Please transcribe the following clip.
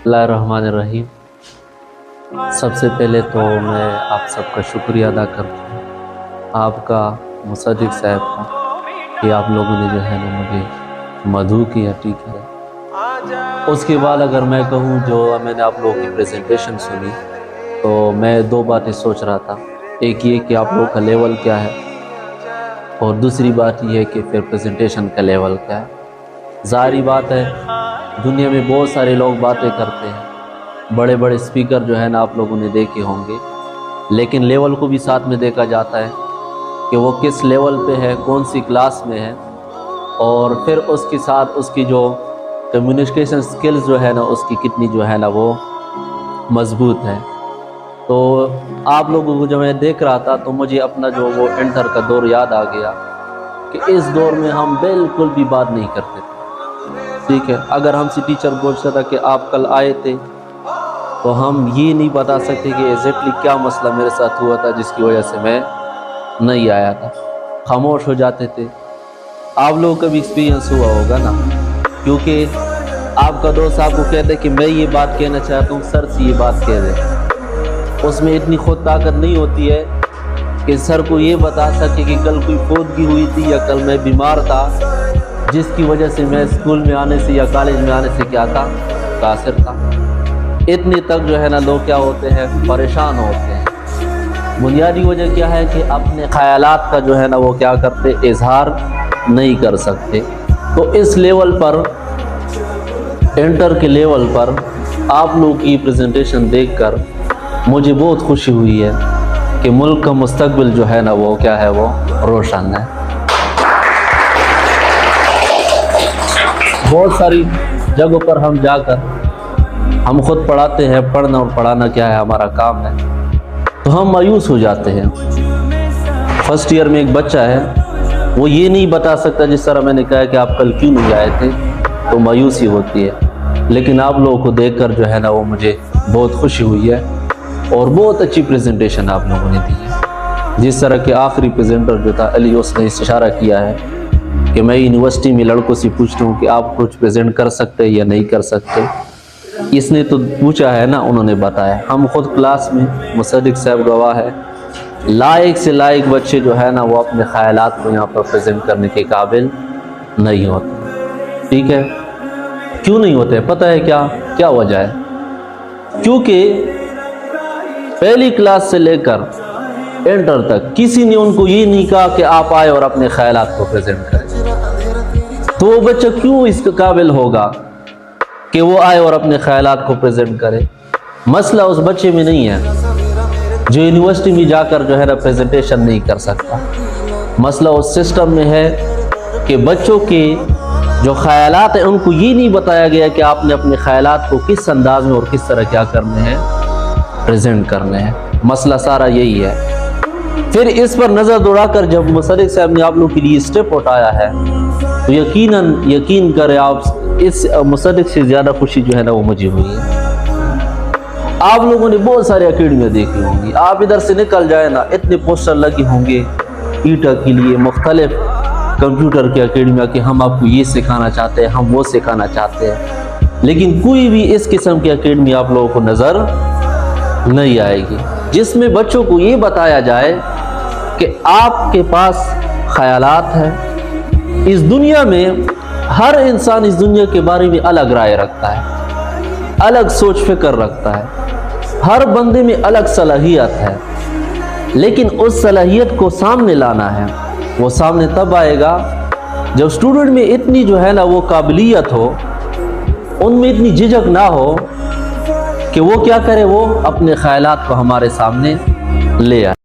बिस्मिल्लाहिर्रहमानिर्रहीम। सबसे पहले तो मैं आप सबका शुक्रिया अदा करता हूँ, आपका मुसद्दिक साहब का, कि आप लोगों ने जो है ना मुझे मदऊ किया, ठीक है। उसके बाद अगर मैं कहूँ, जो मैंने आप लोगों की प्रेजेंटेशन सुनी, तो मैं दो बातें सोच रहा था। एक ये कि आप लोगों का लेवल क्या है, और दूसरी बात ये है कि फिर प्रेजेंटेशन का लेवल क्या है। ज़ाहिर बात है, दुनिया में बहुत सारे लोग बातें करते हैं, बड़े बड़े स्पीकर जो है ना आप लोगों ने देखे होंगे, लेकिन लेवल को भी साथ में देखा जाता है कि वो किस लेवल पे है, कौन सी क्लास में है, और फिर उसके साथ उसकी जो कम्युनिकेशन स्किल्स जो है ना उसकी कितनी जो है ना वो मजबूत है। तो आप लोगों को जब मैं देख रहा था तो मुझे अपना जो वो इंटर का दौर याद आ गया कि इस दौर में हम बिल्कुल भी बात नहीं करते थे, ठीक है। अगर हमसे टीचर पूछता था कि आप कल आए थे, तो हम ये नहीं बता सकते कि एग्जैक्टली क्या मसला मेरे साथ हुआ था जिसकी वजह से मैं नहीं आया था, खामोश हो जाते थे। आप लोगों का भी एक्सपीरियंस हुआ होगा ना, क्योंकि आपका दोस्त आपको कहते कि मैं ये बात कहना चाहता हूँ, सर से ये बात कह दे। उसमें इतनी खुद ताकत नहीं होती है कि सर को ये बता सके कि कल कोई फौतगी हुई थी या कल मैं बीमार था, जिसकी वजह से मैं स्कूल में आने से या कॉलेज में आने से क्या था, कासिर था। इतने तक जो है ना लोग क्या होते हैं, परेशान होते हैं। बुनियादी वजह क्या है कि अपने ख़यालात का जो है ना वो क्या करते, इजहार नहीं कर सकते। तो इस लेवल पर, इंटर के लेवल पर आप लोग की प्रेजेंटेशन देखकर मुझे बहुत खुशी हुई है कि मुल्क का मुस्तकबिल जो है ना वो क्या है, वो रोशन है। बहुत सारी जगहों पर हम जाकर हम खुद पढ़ाते हैं, पढ़ना और पढ़ाना क्या है हमारा काम है, तो हम मायूस हो जाते हैं। फर्स्ट ईयर में एक बच्चा है, वो ये नहीं बता सकता, जिस तरह मैंने कहा कि आप कल क्यों नहीं आए थे, तो मायूसी होती है। लेकिन आप लोगों को देखकर जो है ना वो मुझे बहुत खुशी हुई है, और बहुत अच्छी प्रेजेंटेशन आप लोगों ने दी है। जिस तरह के आखिरी प्रेजेंटर जो था अली, उसने इशारा किया है कि मैं यूनिवर्सिटी में लड़कों से पूछता हूँ कि आप कुछ प्रेजेंट कर सकते हैं या नहीं कर सकते। इसने तो पूछा है ना, उन्होंने बताया। हम खुद क्लास में, मुसद्दिक साहब गवाह है, लायक से लायक बच्चे जो है ना वो अपने ख़यालात को यहाँ पर प्रेजेंट करने के काबिल नहीं होते, ठीक है। क्यों नहीं होते, पता है क्या वजह है? क्योंकि पहली क्लास से लेकर इंटर तक किसी ने उनको ये नहीं कहा कि आप आए और अपने ख़यालात को प्रेजेंट करें। तो वो बच्चा क्यों इसके काबिल होगा कि वो आए और अपने ख़यालात को प्रेजेंट करे? मसला उस बच्चे में नहीं है जो यूनिवर्सिटी में जाकर जो है ना प्रेजेंटेशन नहीं कर सकता। मसला उस सिस्टम में है कि बच्चों के जो ख़यालात हैं उनको ये नहीं बताया गया कि आपने अपने ख़यालात को किस अंदाज में और किस तरह क्या करने हैं, प्रेजेंट करने हैं। मसला सारा यही है। फिर इस पर नज़र दौड़ाकर जब मुसद्दिक साहब ने आप लोग के लिए स्टेप उठाया है, तो यकीन करें आप, इस मुसद्दिक से ज़्यादा खुशी जो है ना वो मुझे हुई है। आप लोगों ने बहुत सारे अकेडमियाँ देखी होंगी, आप इधर से निकल जाए ना, इतने पोस्टर लगे होंगे ईटा के लिए, मुख्तलिफ कंप्यूटर के अकेडमियाँ कि हम आपको ये सिखाना चाहते हैं, हम वो सिखाना चाहते हैं, लेकिन कोई भी इस किस्म की अकेडमी आप लोगों को नज़र नहीं आएगी जिसमें बच्चों को ये बताया जाए कि आपके पास ख़यालात है। इस दुनिया में हर इंसान इस दुनिया के बारे में अलग राय रखता है, अलग सोच फिक्र रखता है, हर बंदे में अलग सलाहियत है, लेकिन उस सलाहियत को सामने लाना है। वो सामने तब आएगा जब स्टूडेंट में इतनी जो है ना वो काबिलियत हो, उनमें इतनी झिझक ना हो कि वो क्या करे, वो अपने ख़यालात को हमारे सामने ले आए।